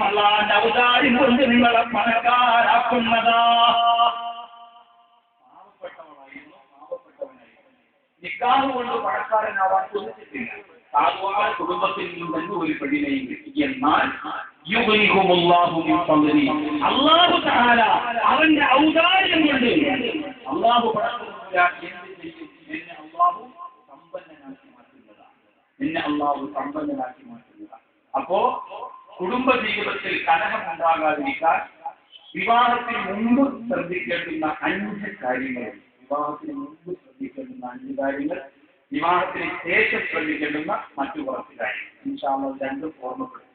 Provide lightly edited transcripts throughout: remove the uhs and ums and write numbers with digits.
അള്ളാന്റെ ഔദാര്യം കൊണ്ട് നിങ്ങളെ പണക്കാരാക്കുന്നതാ. നിക്കാഹ് കൊണ്ട് പണക്കാരനാവാൻ ചോദിച്ചിട്ടില്ല. സാധുവായ കുടുംബത്തിൽ നിന്ന് ഒരു പെണ്ണിനെയും കിട്ടി. എന്നാൽ അല്ലാഹു തആല അവന്റെ ഔദാര്യം കൊണ്ട് അല്ലാഹു സമ്പന്നനാക്കി മാറ്റുന്നതാണ്. അപ്പോ കുടുംബ ജീവിതത്തിൽ കലഹം ഉണ്ടാകാതിരിക്കാൻ വിവാഹത്തിന് മുമ്പ് ശ്രദ്ധിക്കേണ്ടുന്ന 5 കാര്യങ്ങൾ, വിവാഹത്തിന് മുമ്പ് ശ്രദ്ധിക്കേണ്ടുന്ന 5 കാര്യങ്ങൾ, വിവാഹത്തിന് ശേഷം ശ്രദ്ധിക്കേണ്ടുന്ന മറ്റു കുറച്ച് കാര്യങ്ങൾ. ഇൻഷാ അല്ലാഹ് രണ്ടും ഓർമ്മപ്പെടും.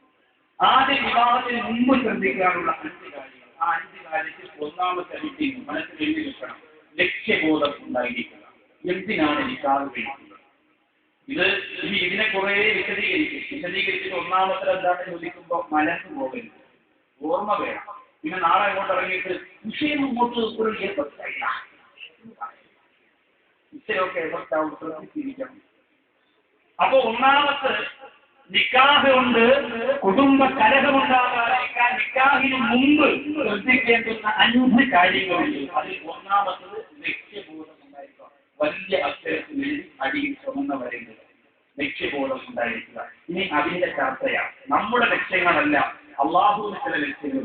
ആദ്യം വിവാഹത്തിന് മുമ്പ് ശ്രദ്ധിക്കാനുള്ള 5 കാര്യങ്ങൾ. ആ 5 കാര്യത്തിൽ ഒന്നാമത്തെ വിഷയം മനസ്സിൽ എഴുതി വെക്കണം. ലക്ഷ്യബോധം ഉണ്ടായിരിക്കുക. എന്തിനാണ് നിക്കാഹ് കഴിക്കുന്നത്? ഇതിനെ കുറെ വിശദീകരിച്ചിട്ട് ഒന്നാമത്തെ എന്താണെന്ന് ചോദിക്കുമ്പോൾ മനസ്സ് പോകരുത്, ഓർമ്മ വേണം. പിന്നെ നാളെ അങ്ങോട്ട് ഇറങ്ങിയിട്ട് വിഷയം മുമ്പോട്ട് വിഷയമൊക്കെ എഫക്റ്റാവും, ശ്രദ്ധിച്ചിരിക്കണം. അപ്പൊ ഒന്നാമത്തെ നിക്കാഹ് കൊണ്ട് കുടുംബ കലഹമുണ്ടാകാതിരിക്കാൻ നിക്കാഹിന് മുമ്പ് ശ്രദ്ധിക്കേണ്ടുന്ന 5 കാര്യങ്ങളുണ്ട്. അതിൽ ഒന്നാമത്തത് ലക്ഷ്യബോധം ഉണ്ടായിരിക്കുക. വലിയ അക്ഷരത്തിൽ അടിയിൽ ചുമന്ന വരേണ്ടത് ലക്ഷ്യബോധം ഉണ്ടായിരിക്കുക. ഇനി അതിന്റെ ചർച്ചയാണ്. നമ്മുടെ ലക്ഷ്യങ്ങളല്ല, അള്ളാഹുവിന് ചില ലക്ഷ്യങ്ങൾ.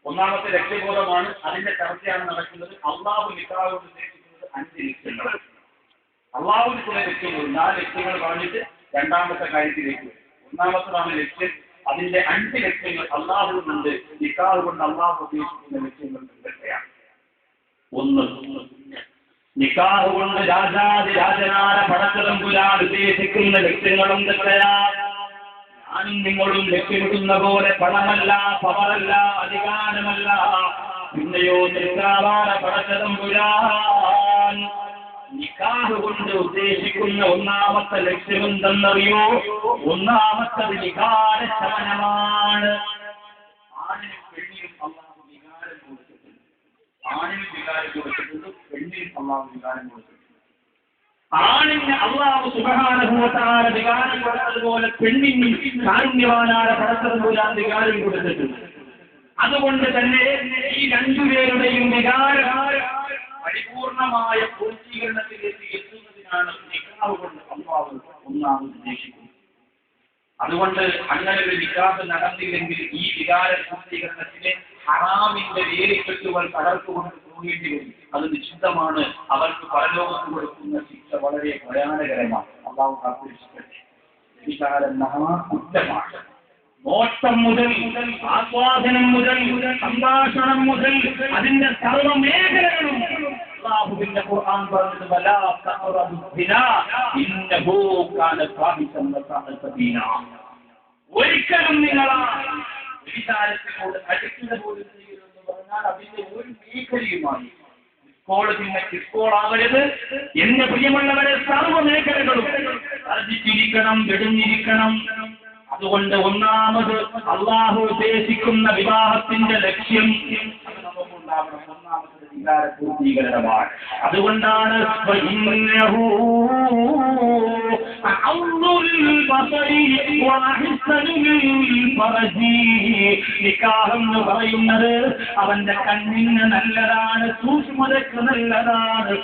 ഒന്നാമത്തെ ലക്ഷ്യബോധമാണ്, അതിന്റെ ചർച്ചയാണ് നടക്കുന്നത്. അള്ളാഹു നിക്കാഹ് കൊണ്ട് ഉദ്ദേശിക്കുന്നത് 5 ലക്ഷ്യങ്ങൾ. അള്ളാഹുവിന് ചില ലക്ഷ്യങ്ങളുണ്ട്. ആ ലക്ഷ്യങ്ങൾ പറഞ്ഞിട്ട് രണ്ടാമത്തെ കാര്യത്തിലേക്ക് വരും. ഒന്നാമത്തതാണ് ലക്ഷ്യം. അതിന്റെ 5 ലക്ഷ്യങ്ങൾ അള്ളാഹുവിനുണ്ട്. നിക്കാഹ് കൊണ്ട് അള്ളാഹു ഉദ്ദേശിക്കുന്ന ലക്ഷ്യങ്ങൾ എന്തൊക്കെയാണ്? 1, നിക്കാഹ് കൊണ്ട് രാജാതിരാജനായ പടച്ചതമ്പുരാൻ ഉദ്ദേശിക്കുന്ന ലക്ഷ്യങ്ങൾ എന്തൊക്കെയാണ്? ഞാനും നിങ്ങളും ലക്ഷ്യമിടുന്ന പോലെ പണമല്ല, പവറല്ല, അധികാരമല്ല. പിന്നെയോ നിൽക്കാവാന പടച്ചതമ്പുരാൻ നിക്കാഹ് കൊണ്ട് ഉദ്ദേശിക്കുന്ന ഒന്നാമത്തെ ലക്ഷ്യം എന്തെന്നറിയോ? ഒന്നാമത്തത് വികാരശമനമാണ്. ആണിനും പെണ്ണിനും അള്ളാഹു വികാരം കൊടുത്തിട്ടുണ്ട്. ആണിനും വികാരം കൊടുത്തിട്ടുണ്ട്, പെണ്ണിനും അള്ളാഹു വികാരം കൊടുത്തിട്ടുണ്ട്. ആണിന് അള്ളാഹു സുബ്ഹാനഹു വ തആല വികാരം കൊടുത്തതുപോലെ പെണ്ണിനും കാരുണ്യവാനായ പടച്ചതമ്പുരാൻ വികാരം കൊടുത്തിട്ടുണ്ട്. അതുകൊണ്ട് തന്നെ ഈ 2 പേരുടെയും വികാരം പരിപൂർണമായ പൂർത്തീകരണത്തിലേക്ക് എത്തുന്നതിനാണ് നിക്കാഹ് കൊണ്ട് അല്ലാഹു ഒന്നാമത് ഉദ്ദേശിക്കുന്നത്. അതുകൊണ്ട് അങ്ങനെ ഒരു നിക്കാഹ് നടന്നില്ലെങ്കിൽ ഈ വികാര പൂർത്തീകരണത്തിന് ഹറാമിന്റെ വേലിക്കെട്ടുകൾ തകർത്തുകൊണ്ട് പോകേണ്ടി വരും. അത് നിശ്ചിതമാണ്. അവർക്ക് പരലോകത്ത് കൊടുക്കുന്ന ശിക്ഷ വളരെ ഭയാനകരമാണ്. അല്ലാഹു കാത്തിരിക്കട്ടെ. വികാരം മഹാകുറ്റമാണ്. നോട്ടം മുതൽ, ആസ്വാദനം മുതൽ, സംഭാഷണം മുതൽ, അതിന്റെ സർവ്വ മേഖലകളും അല്ലാഹുവിന്റെ ഖുർആൻ പറഞ്ഞത് വലാ തഖറബുദ്ദിനാ ഇന്നഹു കാന ഫാഹിശൻ വസാഅ സബീല. ഒരിക്കലും നിങ്ങൾ വിചാരത്തിനോട് അടുക്കുന്ന പോലും ചെയ്യരുതെന്ന് പറഞ്ഞാൽ അതിന്റെ ഒരു മേഖലയുമായി പിന്നെ കിസ്കോളാവരുത്. എന്റെ പ്രിയമുള്ളവരെ, സർവ്വ മേഖലകളും അറിഞ്ഞിരിക്കണം, വെടിഞ്ഞിരിക്കണം. അതുകൊണ്ട് ഒന്നാമത് അള്ളാഹു ഉദ്ദേശിക്കുന്ന വിവാഹത്തിന്റെ ലക്ഷ്യം അത് നമുക്കുണ്ടാവണം. ഒന്നാമത്തെ വികാര പൂർത്തീകരണമാണ്. അതുകൊണ്ടാണ് നിക്കാഹെന്ന് പറയുന്നത് അവന്റെ കണ്ണിന് നല്ലതാണ്, സൂക്ഷ്മതയ്ക്ക് നല്ലതാണ്.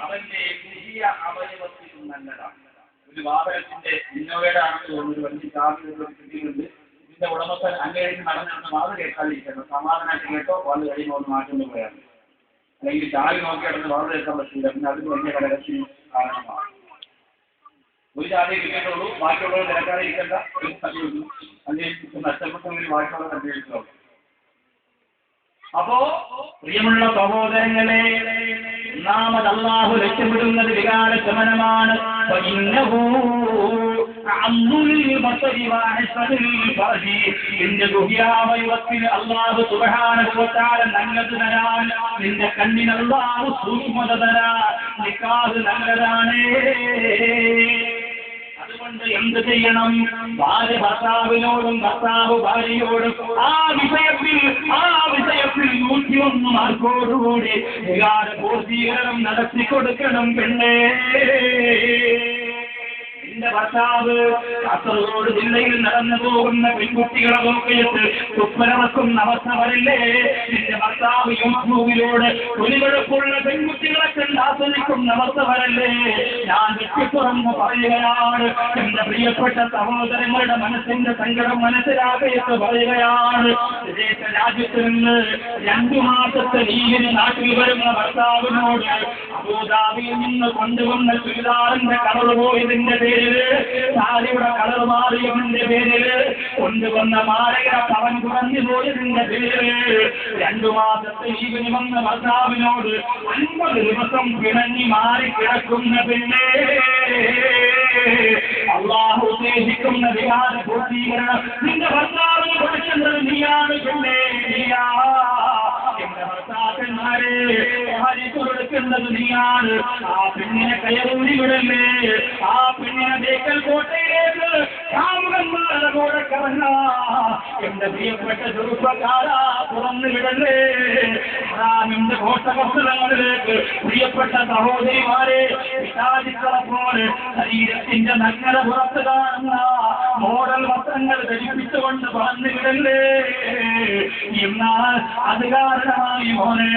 അവന്റെ അവയവത്തിനും നല്ലതാണ്. ഒരു വാഹനത്തിന്റെ ഇന്നോവയുടെ ആണെന്ന് തോന്നുന്നു, വലിയ ചാർജ് കിട്ടിയിട്ടുണ്ട്. ഇതിന്റെ ഉടമസ്ഥൻ അങ്ങേക്ക് നടന്നിരുന്ന വാത് കേൾക്കാതിരിക്കണം. സമാധാനമായിട്ട് കേട്ടോ, വാത് കഴിയുമ്പോൾ ഒന്ന് മാറ്റുന്നു പോയാൽ, അല്ലെങ്കിൽ ചാവി നോക്കി കിടന്ന് വാത് കേൾക്കാൻ പറ്റില്ല. പിന്നെ അതിന് വലിയ ഘടകത്തിന് കാരണമാണ്. ഒരു ചാവി കിട്ടിയിട്ടുള്ളൂ, ബാക്കിയുള്ളവർ തിരക്കാതെ ഇരിക്കേണ്ട ഒരു സ്ഥലമുള്ളൂ. അല്ലെങ്കിൽ നഷ്ടപ്പെട്ടെങ്കിൽ ബാക്കിയുള്ളവർ അന്വേഷിച്ചോളൂ. അപ്പോ പ്രിയമുള്ള സഹോദരങ്ങളെ, ഒന്നാമത് അല്ലാഹു ലക്ഷ്യമിടുന്നത് വികാരശമനമാണ്. നിന്റെ ഗുഹ്യാവയവത്തിന് അല്ലാഹു സുബ്ഹാനഹു വ തആല നല്ലത് തരാൻ, നിന്റെ കണ്ണിന് അല്ലാഹു സൂക്ഷ്മത തരാൻ. നിക്കാഹ് നല്ലതാണ്. അതുകൊണ്ട് എന്ത് ചെയ്യണം? ഭാര്യ ഭർത്താവിനോടും ഭർത്താവ് ഭാര്യയോടും ആ വിഷയം തടാകത്തിൽ 101 മാർക്കോടുകൂടി വികാര പൂർത്തീകരണം നടത്തി കൊടുക്കണം പെണ്ണേ. എന്റെ ഭർത്താവ് കാസർഗോഡ് ജില്ലയിൽ നടന്നു പോകുന്ന പെൺകുട്ടികളെ നോക്കിയിട്ട് തുപ്പലറക്കുന്ന അവസ്ഥ വരില്ലേ? എന്റെ ഭർത്താവ് യൂട്യൂബിലൂടെ ഒലിവെളുപ്പുള്ള പെൺകുട്ടികളെ കണ്ട് ആസ്വദിക്കുന്ന അവസ്ഥ വരല്ലേ? ഞാൻ വ്യക്തിത്വമെന്ന് പറയുകയാണ്. എന്റെ പ്രിയപ്പെട്ട സഹോദരങ്ങളുടെ മനസ്സിന്റെ സങ്കടം മനസ്സിലാക്കിയിട്ട് പറയുകയാണ്. വിദേശ രാജ്യത്ത് നിന്ന് 2 മാസത്തെ ലീവിന് നാട്ടിൽ വരുന്ന ഭർത്താവിനോട് അബൂദാബിയിൽ നിന്ന് കൊണ്ടുവന്ന ചുരിദാറിന്റെ കളർ പോയതിന്റെ പേരിൽ, സാരിയുടെ കളർ മാറിയതിന്റെ പേരില്, കൊണ്ടുവന്ന മാലയുടെ പവൻ കുറഞ്ഞു പോയതിന്റെ പേരില് 2 മാസത്തെ ലീവിന് വന്ന ഭർത്താവിനോട് 50 ദിവസം പിണങ്ങി മാറിക്കിടക്കുന്ന പിന്നെ അള്ളാഹു ഉദ്ദേശിക്കുന്ന വികാര പൂർത്തീകരണം നിന്റെ ഭർത്താവിന് കൊടുക്കുന്നത് നീയാണ് പിന്നെ. എന്റെ ഭർത്താക്കന്മാരെ കൊടുക്കുന്നത് നീയാണ്. ആ പെണ്ണിനെ കയറൂരി വിടല്ലേ? ആ പെണ്ണിനെ ബേക്കൽ കോട്ടയിലേക്ക് കാമുകന്മാരുടെ കൂടെ കറങ്ങ. എന്റെ പ്രിയപ്പെട്ട ചെറുപ്പക്കാരാ, തുറന്നു വിടല്ലേ? റാമിന്റെ കോട്ടവസ്ത്രങ്ങളിലേക്ക് പ്രിയപ്പെട്ട സഹോദരിമാരെ വിചാരിക്കളെ പോലെ ശരീരത്തിന്റെ നഗ്നത പുറത്ത് കാണുന്ന മോഡൽ വസ്ത്രങ്ങൾ ധരിപ്പിച്ചുകൊണ്ട് പറഞ്ഞു വിടല്ലേ? എന്നാൽ അത് കാരണമായി മോനെ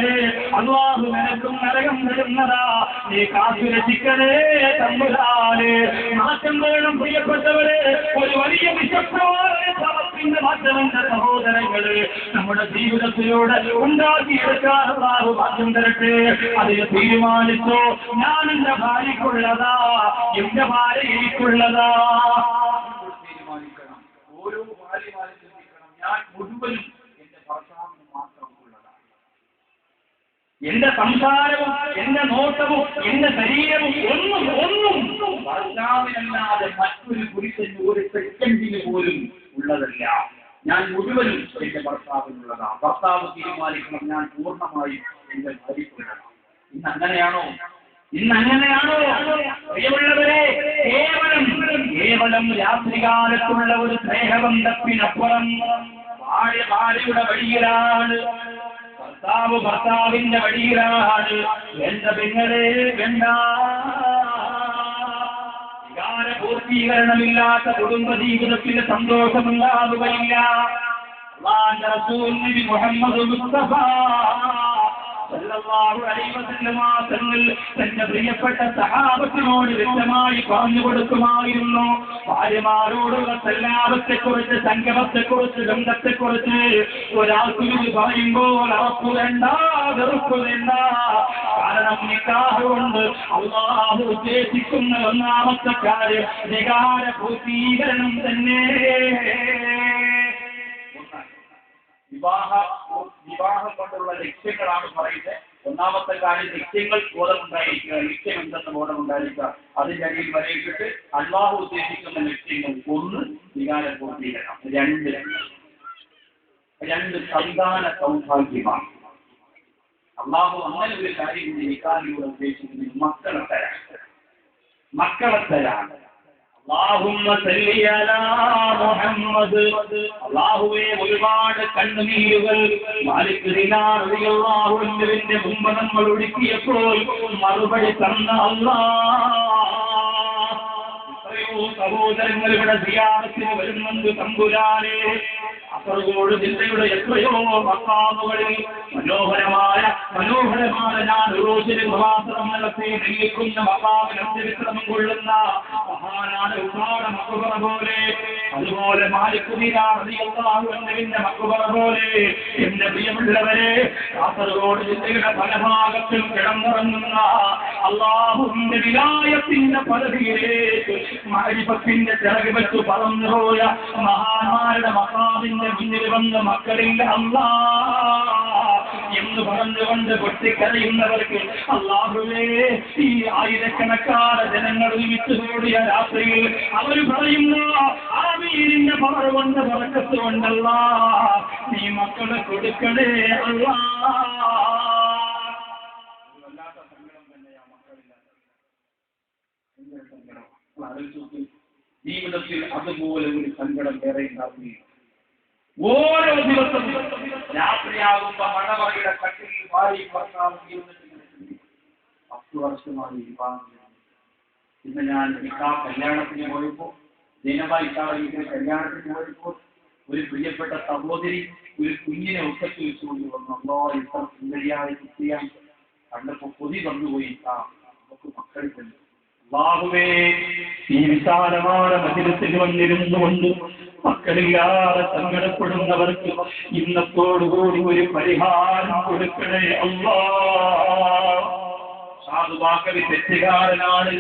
അല്ലാഹു നിനക്കും നരകം വരുന്നതാ. നീ കാത്തു രക്ഷിക്കണേ തമ്പുരാനെ. മാറ്റം വേണം പ്രിയപ്പെട്ടവരെ. ഒരു വലിയ വിശപ്പോടെ തളപ്പിന്റെ മാറ്റമെന്ന സഹോദരങ്ങള് നമ്മുടെ ജീവിതത്തിലൂടെ ഉണ്ടാക്കിയെടുക്കാൻ അല്ലാഹു ഭാഗ്യം തരട്ടെ. അതിന് തീരുമാനിച്ചോ, ഞാൻ എന്റെ ഭാര്യയ്ക്കുള്ളതാ, എന്റെ ഭാര്യ എനിക്കുള്ളതാ. തീരുമാനിക്കണം. ഓരോ ഭാര്യമാരും ചിന്തിക്കണം, ഞാൻ മുഴുവനും എന്റെ ഭർത്താവിന് മാത്രമുള്ളതാണ്. എന്റെ സംസാരവും എന്റെ നോട്ടവും എന്റെ ശരീരവും ഒന്നും ഭർത്താവിനല്ലാതെ മറ്റൊരു പുരുഷന് ഒരു സെക്കൻഡിന് പോലും ഉള്ളതല്ല. ഞാൻ മുഴുവനും എന്റെ ഭർത്താവിനുള്ളതാണ്. ഭർത്താവ് തീരുമാനിക്കണം, ഞാൻ പൂർണ്ണമായും എന്റെ ഭാര്യയ്ക്കുള്ളതാണ്. ഇന്നങ്ങനെയാണോ? പ്രിയമുള്ളവരെ, കേവലം രാത്രികാലത്തുള്ള ഒരു സ്നേഹബന്ധത്തിനപ്പുറം ഭാര്യയുടെ വഴിയിലാണ്, ഭർത്താവിന്റെ വഴിയിലാണ്. എന്റെ പെങ്ങളെ വേണ്ട, വികാര പൂർത്തീകരണമില്ലാത്ത കുടുംബ ജീവിതത്തിന് സന്തോഷമുണ്ടാവുകയില്ല. അല്ലാഹുവിന്റെ റസൂൽ നബി മുഹമ്മദ് മുസ്തഫ സല്ലല്ലാഹു അലൈഹി വസല്ലം തന്റെ പ്രിയപ്പെട്ട സഹാബത്തിനോട് വ്യക്തമായി പറഞ്ഞു കൊടുക്കുമായിരുന്നു. ഭാര്യമാരോടുള്ള സല്ലാപത്തെക്കുറിച്ച്, സംഗമത്തെക്കുറിച്ച്, ബന്ധത്തെക്കുറിച്ച് ഒരാൾക്ക് ഇത് പറയുമ്പോൾ അറപ്പുവേണ്ട, വെറുപ്പുവേണ്ട. കാരണം നിക്കാഹ് കൊണ്ട് അല്ലാഹു ഉദ്ദേശിക്കുന്ന ഒന്നാമത്തെ കാര്യം വികാര പൂർത്തീകരണം തന്നെ. വിവാഹം കൊണ്ടുള്ള ലക്ഷ്യങ്ങളാണ് പറയുന്നത്. ഒന്നാമത്തെ കാര്യം ലക്ഷ്യങ്ങൾ ബോധമുണ്ടായിരിക്കുക. ലക്ഷ്യം എന്തെന്ന് ബോധമുണ്ടായിരിക്കുക. അതിന്റെ അടിയിൽ വരയിട്ടിട്ട് അല്ലാഹു ഉദ്ദേശിക്കുന്ന ലക്ഷ്യങ്ങൾ: 1 വികാര പൂർത്തീകരണം, 2 സന്താന സൗഭാഗ്യമാണ്. അല്ലാഹു അങ്ങനെ ഒരു കാര്യം നിക്കാഹിലൂടെ ഉദ്ദേശിക്കുന്നത് മക്കളെ തരാൻ. അല്ലാഹുമ്മ സല്ലി അലാ മുഹമ്മദ്. അല്ലാഹുവേ, ഒരുപാട് കണ്ണുനീരുകൾ മാലിക് ദിനാർ റളിയല്ലാഹു അൻഹുവിന്റെ മുമ്പ് നമ്മൾ ഒഴുക്കിയപ്പോൾ മറുപടി തന്ന അല്ലാഹ്, എത്രയോ സഹോദരങ്ങൾ ഇവിടെ സിയാറത്തിന് വരുന്നുണ്ട് തമ്പുരാനെ. കാസർഗോഡ് ജില്ലയുടെ എത്രയോ മക്കാമുകളിൽ മനോഹരമായ ഞാൻ റോസിന് പ്രവാസനം നടത്തി നിൽക്കുന്ന മക്കാമിനും ചരിത്രവും കൊള്ളുന്ന മഹാനാണ് ഒരുപാട് മക്കുബറ പോലെ. അതുപോലെ മാലിക് ദിനാർ റളിയല്ലാഹു അൻഹുവിന്റെ മക്കുബറ പോലെ. എന്റെ പ്രിയമുള്ളവരെ, കാസർഗോഡ് ജില്ലയുടെ പല ഭാഗത്തും കിടന്നുറങ്ങുന്ന അല്ലാഹുവിന്റെ വിലായത്തിന്റെ പദവിയിലേക്ക് മഅരിഫത്തിന്റെ ചിറക് വെച്ച് പറന്നുപോയ മഹാന്മാരുടെ മഖാമിന്റെ മുന്നിൽ വന്ന മക്കളില്ല അല്ലാഹ് എന്ന് പറഞ്ഞുകൊണ്ട് പൊട്ടിക്കരയുന്നവർക്ക് അല്ലാഹുവേ, ഈ ആയിരക്കണക്കാണ് ജനങ്ങൾ ഒരുമിച്ച് കൂടിയ രാത്രിയിൽ അവർ പറയുന്ന ആമീനിന്റെ പവർ കൊണ്ട് ബറക്കത്ത് കൊണ്ടല്ല നീ മക്കളെ കൊടുക്കണേ അല്ലാഹ്. ജീവിതത്തിൽ അതുപോലെ ഒരു സങ്കടം വേറെ ഉണ്ടാവുകയും ഓരോ ദിവസവും രാത്രിയാകുമ്പോ മണവറയുടെ കട്ടിൽ ഭാര്യ ഭർത്താവ് 10 വർഷമായി വിവാഹം. ഇന്ന് ഞാൻ കല്യാണത്തിന് പോയപ്പോ ജനവായിക്കാണെങ്കിൽ കല്യാണത്തിന് പോയപ്പോൾ ഒരു പ്രിയപ്പെട്ട സഹോദരി ഒരു കുഞ്ഞിനെ ഒക്കത്ത് വെച്ചുകൊണ്ട് വന്നു. അല്ലോ ഇത്ര സുന്ദരിയായ കുട്ടിയാണ്, കണ്ടപ്പോ കൊതി വന്നുപോയി. നമുക്ക് മക്കളില്ല. അല്ലാഹുവേ, ഈ വിശാലമായ മജ്‌ലിസിൽ വന്നിരുന്നുകൊണ്ട് മക്കളില്ലാതെ സങ്കടപ്പെടുന്നവർക്ക് ഇന്നത്തോടുകൂടി ഒരു പരിഹാരം കൊടുക്കണേ അല്ലാഹ്. സാധുവാക്കവി തെറ്റുകാരനാണ്,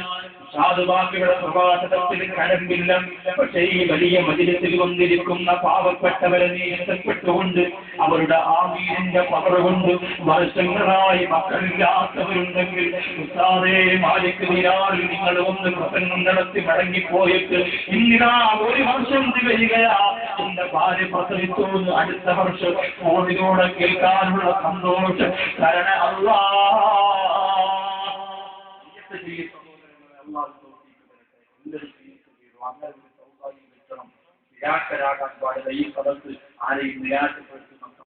സാധുവാക്കയുടെ പ്രഭാഷണത്തിൽ കടമ്പില്ല. പക്ഷേ ഈ വലിയ മജ്‌ലിസിൽ വന്നിരിക്കുന്ന പാവപ്പെട്ടവരെ നീ ഇഷ്ടപ്പെട്ടുകൊണ്ട് അവരുടെ ആമീനിന്റെ പവർ കൊണ്ട് വർഷങ്ങളായി മക്കളില്ലാത്തവരുണ്ടെങ്കിൽ ഉസ്താദേ മാലിക് ദിനാറിൽ നിങ്ങൾ ഒന്ന് പ്രസംഗം നടത്തി മടങ്ങിപ്പോയിട്ട് ഇന്നിതാ 1 വർഷം തികയുകയാ. എന്റെ ഭാര്യ പ്രസവിച്ചു, അടുത്ത വർഷം ഫോണിലൂടെ കേൾക്കാനുള്ള സന്തോഷം കരണ നിരാശരാകാൻ പാടില്ല. ഈ പദത്തിൽ ആരെയും നിരാശപ്പെടുത്തി